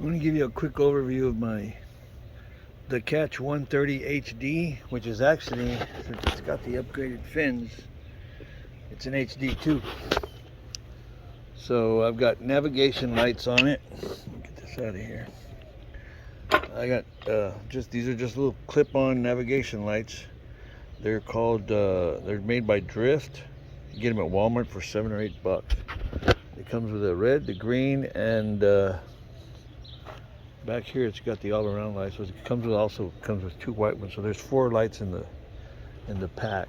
I'm going to give you a quick overview of the Catch 130 HD, which is actually, since it's got the upgraded fins, it's an HD too. So I've got navigation lights on it. Let me get this out of here. I got these are just little clip-on navigation lights. They're called they're made by Drift. You get them at Walmart for $7 or $8. It comes with a red, the green, and back here it's got the all-around lights. So it also comes with 2 white ones. So there's 4 lights in the pack.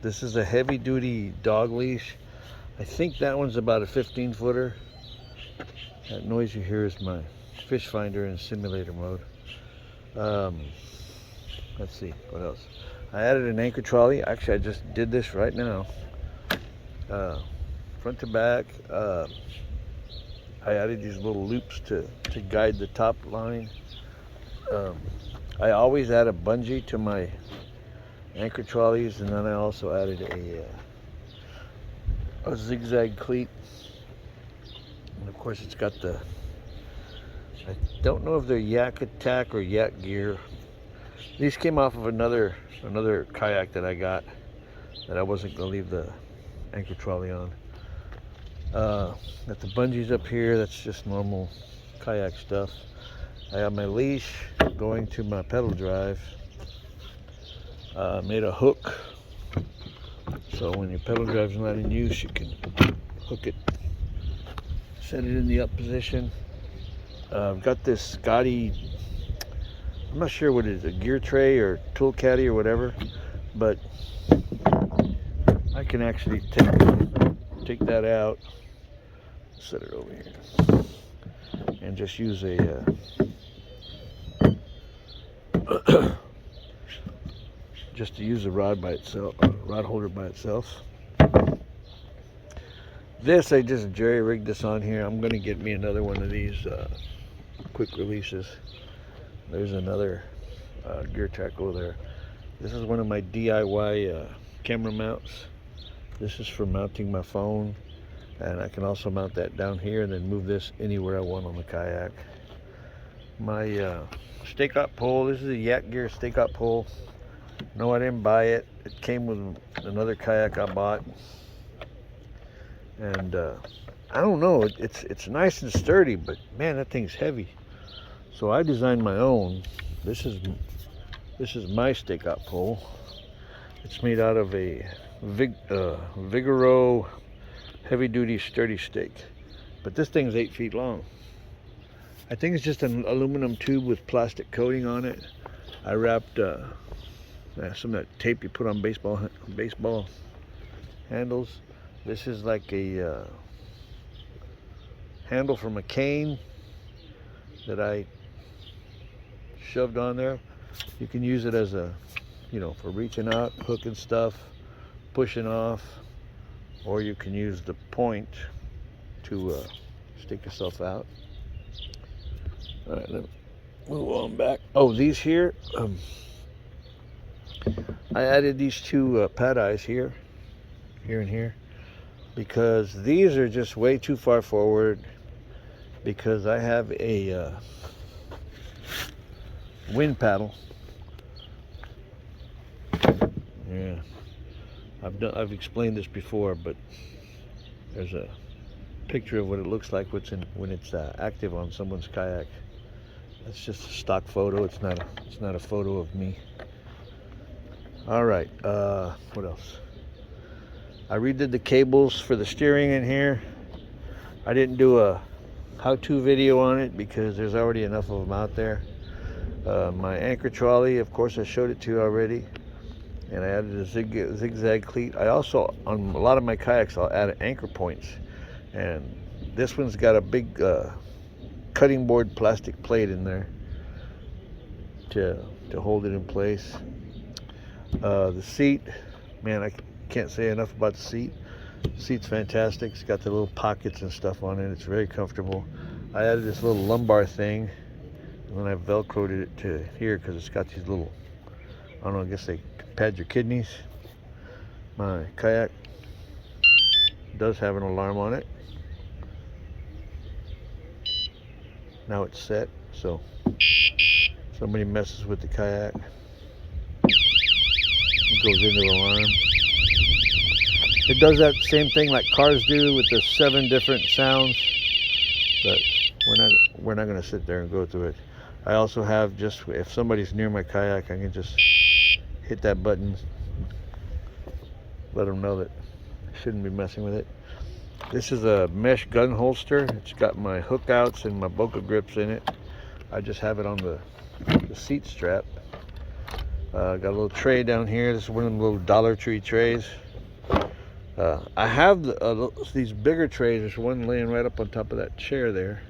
This is a heavy-duty dog leash. I think that one's about a 15-footer. That noise you hear is my fish finder in simulator mode. Let's see, what else? I added an anchor trolley. Actually, I just did this right now. Front to back. I added these little loops to guide the top line. I always add a bungee to my anchor trolleys, and then I also added a zigzag cleat. And of course, it's got I don't know if they're Yak Attack or Yak Gear. These came off of another kayak that I got that I wasn't going to leave the anchor trolley on. Got the bungees up here. That's just normal kayak stuff. I have my leash going to my pedal drive. Made a hook, so when your pedal drive's not in use, you can hook it, set it in the up position. I've got this Scotty, I'm not sure what it is, a gear tray or tool caddy or whatever, but I can actually take that out, set it over here, and just use a just to use the rod by itself, rod holder by itself. This, I just jerry-rigged this on here. I'm going to get me another one of these quick releases. There's another gear tack over there. This is one of my DIY camera mounts. This is for mounting my phone, and I can also mount that down here and then move this anywhere I want on the kayak. My stake-out pole, this is a Yak Gear stake-out pole. No, I didn't buy it. It came with another kayak I bought, and I don't know. It's nice and sturdy, but man, that thing's heavy. So I designed my own. This is my stake-out pole. It's made out of a Vigoro heavy-duty sturdy stake, but this thing's 8 feet long. I think it's just an aluminum tube with plastic coating on it. I wrapped some of that tape you put on baseball handles. This is like a handle from a cane that I shoved on there. You can use it as a, for reaching out, hooking stuff, pushing off, or you can use the point to stick yourself out. All right, let me move on back. Oh, these here, I added these 2 pad eyes here and here, because these are just way too far forward, because I have a wind paddle. Yeah, I've explained this before, but there's a picture of what it looks like when it's active on someone's kayak. That's just a stock photo. It's not a photo of me. All right, what else? I redid the cables for the steering in here. I didn't do a how-to video on it because there's already enough of them out there. My anchor trolley, of course, I showed it to you already. And I added a zigzag cleat. I also, on a lot of my kayaks, I'll add anchor points. And this one's got a big cutting board plastic plate in there to hold it in place. The seat, man, I can't say enough about the seat. The seat's fantastic. It's got the little pockets and stuff on it. It's very comfortable. I added this little lumbar thing, and then I velcroed it to here because it's got these little, I don't know, I guess they pad your kidneys. My kayak does have an alarm on it. Now it's set, so somebody messes with the kayak, it goes into alarm. It does that same thing like cars do with the 7 different sounds, but we're not going to sit there and go through it. I also have, just if somebody's near my kayak, I can just hit that button, let them know that I shouldn't be messing with it. This is a mesh gun holster. It's got my hook outs and my Boca grips in it. I just have it on the seat strap. Got a little tray down here. This is one of the little Dollar Tree trays. I have these bigger trays. There's one laying right up on top of that chair there.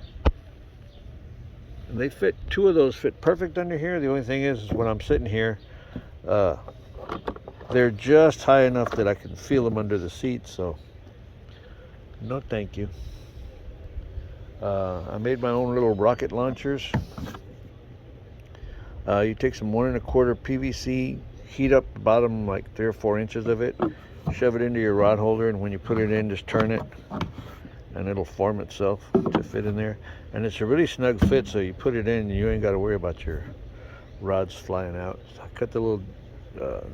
And they fit, 2 of those fit perfect under here. The only thing is when I'm sitting here, they're just high enough that I can feel them under the seat, so no thank you. I made my own little rocket launchers. You take some 1 1/4 PVC, heat up the bottom like 3 or 4 inches of it, shove it into your rod holder, and when you put it in, just turn it and it'll form itself to fit in there. And it's a really snug fit, so you put it in and you ain't got to worry about your rods flying out. So I cut the little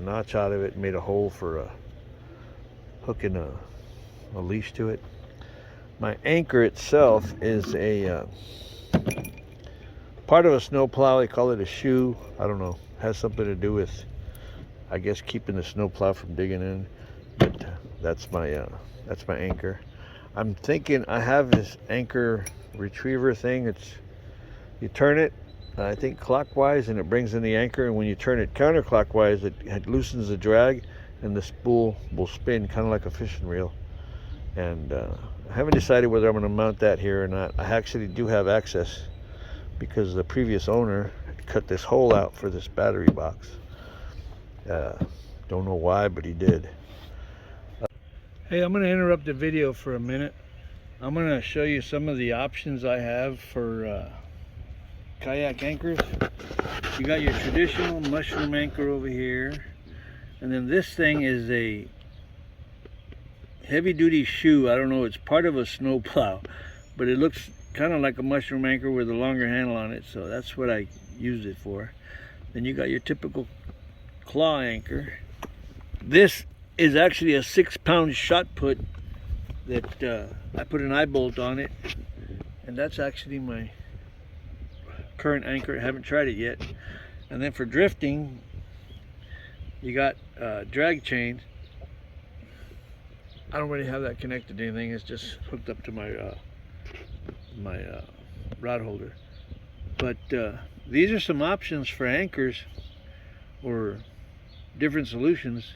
notch out of it and made a hole for hooking a leash to it. My anchor itself is a part of a snowplow. They call it a shoe. I don't know. It has something to do with, I guess, keeping the snowplow from digging in. But that's my anchor. I'm thinking I have this anchor retriever thing. You turn it, I think clockwise, and it brings in the anchor. And when you turn it counterclockwise, it loosens the drag, and the spool will spin kind of like a fishing reel. And I haven't decided whether I'm going to mount that here or not. I actually do have access because the previous owner had cut this hole out for this battery box. Don't know why, but he did. Hey, I'm going to interrupt the video for a minute. I'm going to show you some of the options I have for kayak anchors. You got your traditional mushroom anchor over here, and then this thing is a heavy-duty shoe. I don't know, it's part of a snowplow, but it looks kind of like a mushroom anchor with a longer handle on it, so that's what I used it for. Then you got your typical claw anchor. This is actually a 6-pound shot put that I put an eye bolt on it, and that's actually my current anchor. I haven't tried it yet. And then for drifting, you got drag chain. I don't really have that connected to anything. It's just hooked up to my rod holder. But these are some options for anchors or different solutions.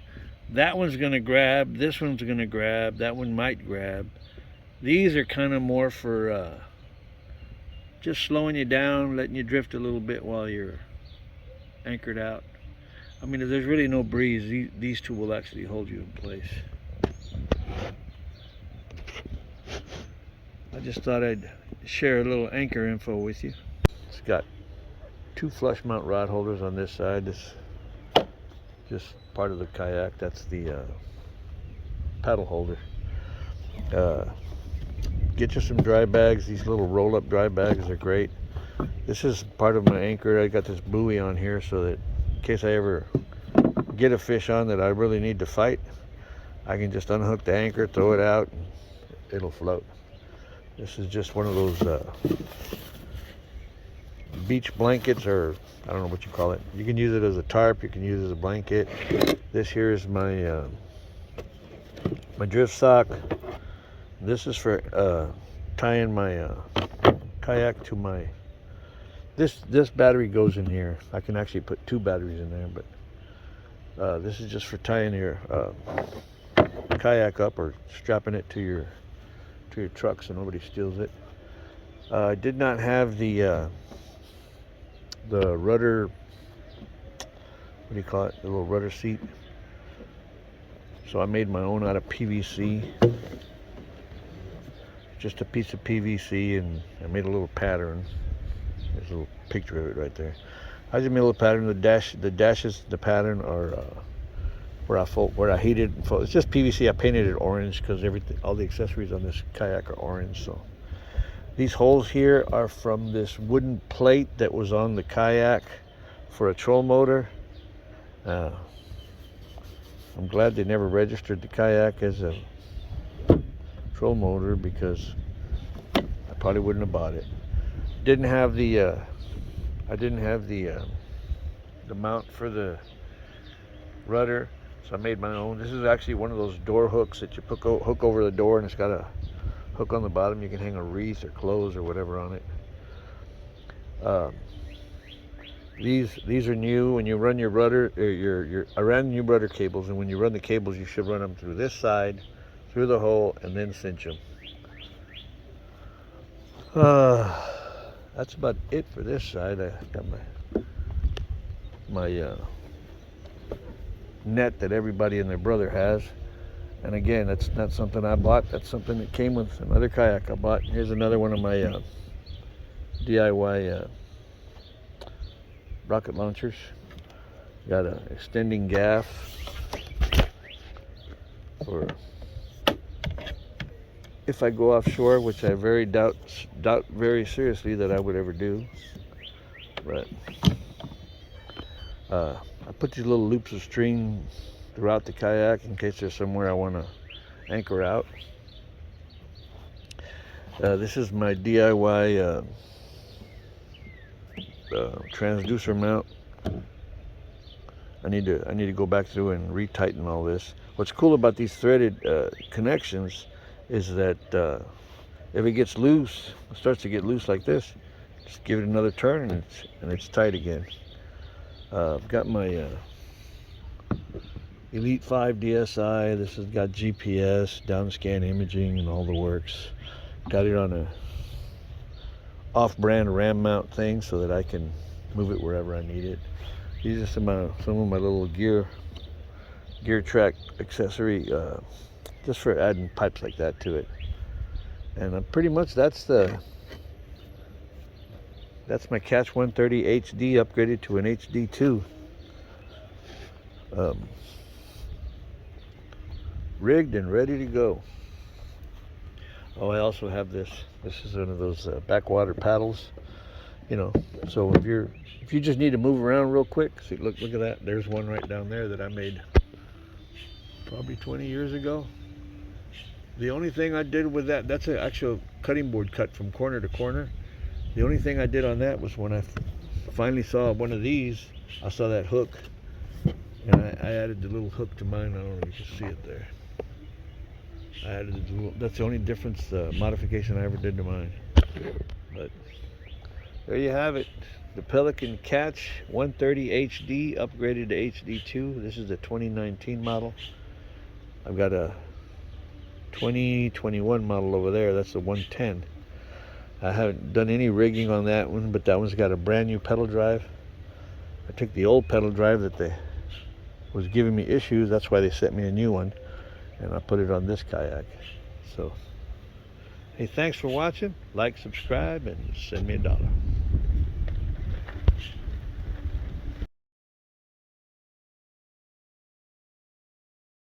That one's going to grab, this one's going to grab, that one might grab. These are kind of more for just slowing you down, letting you drift a little bit while you're anchored out. I mean, if there's really no breeze, these 2 will actually hold you in place. I just thought I'd share a little anchor info with you. It's got 2 flush mount rod holders on this side. This just part of the kayak. That's the paddle holder. Get you some dry bags. These little roll-up dry bags are great. This is part of my anchor. I got this buoy on here so that in case I ever get a fish on that I really need to fight, I can just unhook the anchor, throw it out, and it'll float. This is just one of those beach blankets, or I don't know what you call it. You can use it as a tarp, you can use it as a blanket. This here is my my drift sock. This is for tying my kayak to my, this battery goes in here. I can actually put 2 batteries in there, but this is just for tying your kayak up or strapping it to your truck so nobody steals it. I did not have the rudder, what do you call it, the little rudder seat, so I made my own out of PVC. Just a piece of PVC, and I made a little pattern. There's a little picture of it right there. I just made a little pattern. The dashes, the pattern are where I heated and fold. It's just PVC. I painted it orange because all the accessories on this kayak are orange. So These holes here are from this wooden plate that was on the kayak for a troll motor. I'm glad they never registered the kayak as a troll motor, because I probably wouldn't have bought it. Didn't have the I didn't have the mount for the rudder, so I made my own. This is actually one of those door hooks that you hook over the door, and it's got a hook on the bottom. You can hang a wreath or clothes or whatever on it. These are new. When you run your rudder, I ran new rudder cables, and when you run the cables, you should run them through this side, through the hole, and then cinch them. That's about it for this side. I got my net that everybody and their brother has, and again, that's not something I bought. That's something that came with another kayak I bought. Here's another one of my DIY rocket launchers. Got an extending gaff for if I go offshore, which I very doubt very seriously that I would ever do. But I put these little loops of string throughout the kayak in case there's somewhere I want to anchor out. This is my DIY transducer mount. I need to go back through and retighten all this. What's cool about these threaded connections is that if it gets loose, it starts to get loose like this, just give it another turn and it's tight again. I've got my Elite 5 DSI. This has got GPS, downscan imaging, and all the works. Got it on a off-brand ram mount thing so that I can move it wherever I need it. These are some of my little gear track accessory, just for adding pipes like that to it. And pretty much that's my Catch 130 HD upgraded to an HD2. Rigged and ready to go. Oh, I also have this. This is one of those backwater paddles. You know, so if you just need to move around real quick, see, look at that. There's one right down there that I made probably 20 years ago. The only thing I did with that's an actual cutting board cut from corner to corner. The only thing I did on that was when I finally saw one of these, I saw that hook, and I added the little hook to mine. I don't know if you can see it there. I added the little, that's the only difference, modification I ever did to mine. But there you have it. The Pelican Catch 130 HD upgraded to HD2. This is the 2019 model. I've got a 2021 model over there. That's the 110. I haven't done any rigging on that one, but that one's got a brand new pedal drive. I took the old pedal drive that was giving me issues. That's why they sent me a new one, and I put it on this kayak. So, hey, thanks for watching. Like, subscribe, and send me $1.